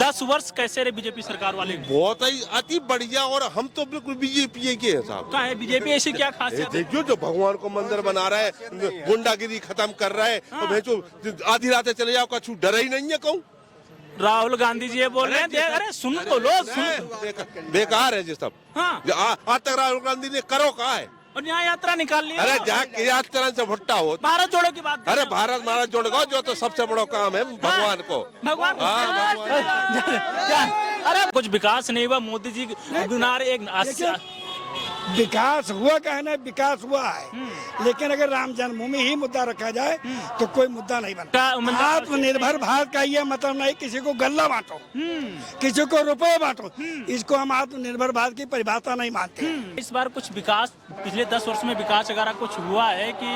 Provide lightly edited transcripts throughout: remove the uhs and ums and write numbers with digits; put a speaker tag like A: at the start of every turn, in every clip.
A: 10 वर्ष कैसे रहे बीजेपी सरकार वाले?
B: बहुत ही अति बढ़िया, और हम तो बिल्कुल बीजेपी के हैं साहब।
A: क्या है बीजेपी ऐसी क्या खासियत है?
B: देखियो, जो भगवान को मंदिर बना रहा है, गुंडागिरी खत्म कर रहा है, तो भेजो आधी रातें चले जाओ, कछु डर ही नहीं है कहूँ।
A: राहुल गांधी जी ये बोल रहे हैं, अरे सुन तो लो, सुन।
B: बेकार है जी सब।
A: हाँ,
B: आज तक राहुल गांधी ने करो कहा है?
A: और न्याय यात्रा निकाल ली।
B: अरे जहाँ तरह से भुट्टा हो,
A: भारत जोड़ो की बात।
B: अरे भारत महाराज जोड़ गो, जो तो सबसे बड़ा काम है भगवान को।
A: भगवान अरे कुछ विकास नहीं हुआ, मोदी जी बना रहे एक
C: विकास हुआ कहना, विकास हुआ है, लेकिन अगर राम जन्मभूमि ही मुद्दा रखा जाए तो कोई मुद्दा नहीं बनता। आत्मनिर्भर भारत का ये मतलब नहीं किसी को गल्ला बांटो, किसी को रुपए बांटो, इसको हम आत्मनिर्भर भारत की परिभाषा नहीं मानते।
A: इस बार कुछ विकास पिछले 10 वर्ष में विकास वगैरह कुछ हुआ है कि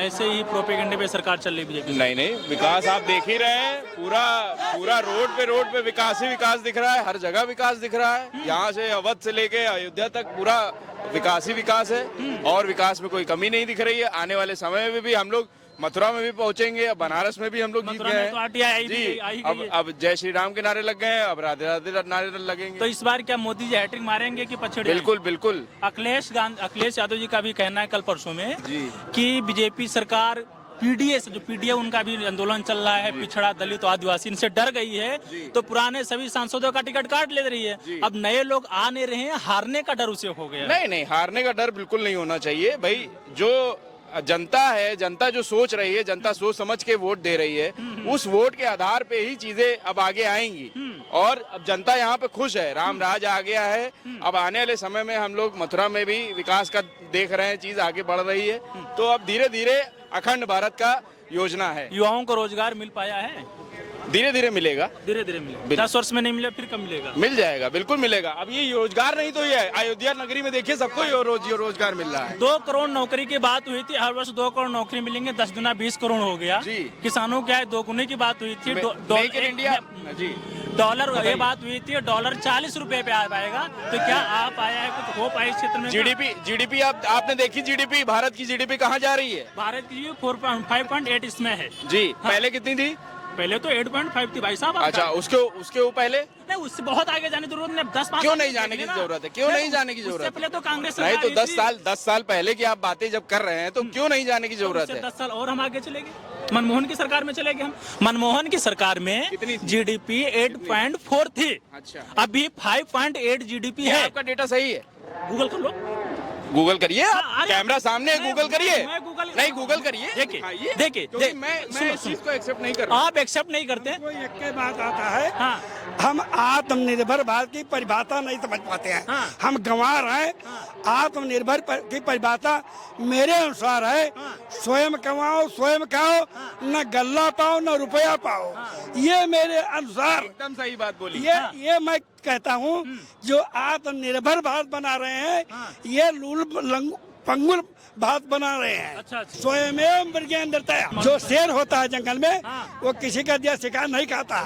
A: ऐसे ही प्रोपेगेंडे पे सरकार चल रही बीजेपी?
D: नहीं, विकास आप देख ही रहे हैं, पूरा रोड पे विकास ही विकास दिख रहा है, हर जगह विकास दिख रहा है। यहाँ से अवध से लेके अयोध्या तक पूरा विकास ही विकास है, और विकास में कोई कमी नहीं दिख रही है। आने वाले समय में भी हम लोग मथुरा में भी पहुंचेंगे, बनारस में भी हम लोग जीत गए हैं जी। अब जय श्री राम के नारे लग गए हैं, अब राधे राधे नारे लगेंगे।
A: तो इस बार क्या मोदी जी हैट्रिक मारेंगे कि पछड़े?
D: बिल्कुल।
A: अखिलेश यादव जी का भी कहना है कल परसों में कि बीजेपी सरकार पीडीए से, जो पीडीए उनका भी आंदोलन चल रहा है, पिछड़ा दलित आदिवासी, इनसे डर गई है, तो पुराने सभी सांसदों का टिकट काट ले रही है। अब नए लोग आ नहीं रहे हैं, हारने का डर उसे हो गया।
D: नहीं, हारने का डर बिल्कुल नहीं होना चाहिए भाई। जो जनता है, जनता जो सोच रही है, जनता सोच समझ के वोट दे रही है, उस वोट के आधार पे ही चीजें अब आगे आएंगी। और अब जनता यहाँ पे खुश है, राम राज आ गया है। अब आने वाले समय में हम लोग मथुरा में भी विकास का देख रहे हैं, चीज आगे बढ़ रही है। तो अब धीरे धीरे अखंड भारत का योजना है।
A: युवाओं को रोजगार मिल पाया है?
D: धीरे धीरे मिलेगा।
A: 10 वर्ष में नहीं मिला, फिर कब मिलेगा?
D: मिल जाएगा, बिल्कुल मिलेगा। अब ये रोजगार नहीं तो ये अयोध्या नगरी में देखिए, सबको रोजगार मिल रहा है।
A: 2 करोड़ नौकरी की बात हुई थी, हर वर्ष 2 करोड़ नौकरी मिलेंगे, 10 गुना 20 करोड़ हो गया जी। किसानों क्या है, 2 गुने की बात हुई थी।
D: इंडिया जी,
A: डॉलर ये बात हुई थी, डॉलर 40 रुपए पे आ पाएगा। तो क्या आप आया है, कुछ हो पाए इस क्षेत्र में?
D: जीडीपी आपने देखी, जीडीपी भारत की जीडीपी कहाँ जा रही है?
A: भारत की 5.8 इसमें है
D: जी। पहले कितनी थी?
A: पहले तो 8.5 थी भाई साहब।
D: अच्छा, उसके पहले
A: नहीं, उससे बहुत आगे जाने की जरूरत नहीं। 10-5
D: क्यों नहीं जाने की जरूरत है? क्यों नहीं जाने की जरूरत है?
A: पहले तो कांग्रेस
D: नहीं, तो 10 साल पहले की आप बातें जब कर रहे हैं, तो क्यों नहीं जाने की जरूरत है?
A: 10 साल और हम आगे चलेंगे, मनमोहन की सरकार में चलेंगे हम। मनमोहन की सरकार में जीडीपी 8.4 थी। अच्छा, अभी 5.8 जीडीपी है।
D: आपका डेटा सही है?
A: गूगल कर लो,
D: गूगल करिए, कैमरा सामने है, गूगल करिए। नहीं, गूगल करिए, देखिए। मैं इस चीज को एक्सेप्ट नहीं कर रहा।
A: आप एक्सेप्ट नहीं करते?
C: कोई एक के बात आता है।
A: हाँ।
C: हम आत्मनिर्भर भारत की परिभाषा नहीं समझ पाते हैं। हाँ। हम गंवार हैं। आत्मनिर्भर की परिभाषा मेरे अनुसार है, स्वयं कमाओ, स्वयं खाओ, न गल्ला पाओ न रुपया पाओ। ये मेरे अनुसार
D: एकदम सही बात बोली।
C: ये मैं कहता हूँ, जो आत्मनिर्भर भारत बना रहे हैं, ये लूल पंगुल भारत बना रहे हैं।
A: अच्छा।
C: स्वयं मृगेन्द्रतया, जो शेर होता है जंगल में, वो किसी का दिया शिकार नहीं खाता,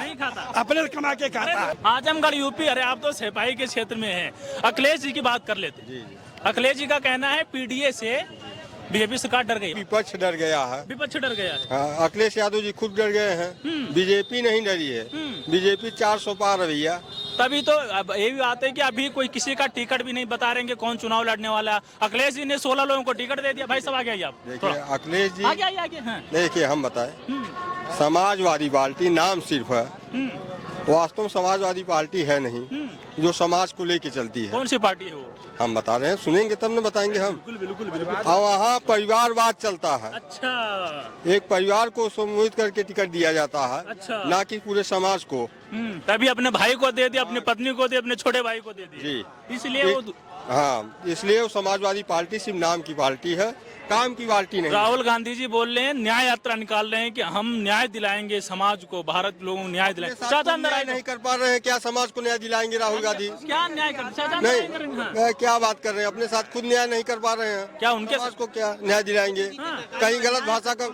C: अपने कमा के खाता है।
A: आजमगढ़ यूपी, अरे आप तो सिपाही के क्षेत्र में हैं। अखिलेश जी की बात कर लेते। अखिलेश जी का कहना है पीडीए से बीजेपी सरकार डर गई,
E: विपक्ष डर गया है।
A: विपक्ष डर गया है।
E: हाँ, अखिलेश यादव जी खुद डर गए हैं, बीजेपी नहीं डरी है। बीजेपी 400 पार है भैया।
A: तभी तो अब ये भी बात है कि अभी कोई किसी का टिकट भी नहीं बता रहे कौन चुनाव लड़ने वाला। अखिलेश जी ने 16 लोगों को टिकट दे दिया। भाई सब आगे आइए आप।
E: देखिए अखिलेश जी
A: आगे। हाँ।
E: देखिए हम बताएं, समाजवादी पार्टी नाम सिर्फ है, वास्तव में समाजवादी पार्टी है नहीं, जो समाज को लेके चलती है।
A: कौन सी पार्टी है वो?
E: हम बता रहे हैं, सुनेंगे तब न बताएंगे हम।
A: बिल्कुल।
E: और वहाँ परिवारवाद चलता है।
A: अच्छा।
E: एक परिवार को सम्मिलित करके टिकट दिया जाता है।
A: अच्छा।
E: ना कि पूरे समाज को।
A: तभी अपने भाई को दे दिया, अपनी पत्नी को दे, अपने छोटे भाई को दे दिया
E: जी।
A: इसलिए वो
E: इसलिए वो समाजवादी पार्टी सिर्फ नाम की पार्टी है, काम की पार्टी नहीं।
A: राहुल गांधी जी बोल रहे हैं, न्याय यात्रा निकाल रहे हैं कि हम न्याय दिलाएंगे समाज को, भारत लोगों को न्याय दिलाएंगे। चाचा अंदर
E: नहीं कर पा रहे हैं, क्या समाज को न्याय दिलाएंगे राहुल गांधी?
A: क्या न्याय कर
E: नहीं, क्या बात कर रहे हैं, अपने साथ खुद न्याय नहीं कर पा रहे हैं,
A: क्या उनके
E: समाज को क्या न्याय दिलाएंगे? कहीं गलत भाषा का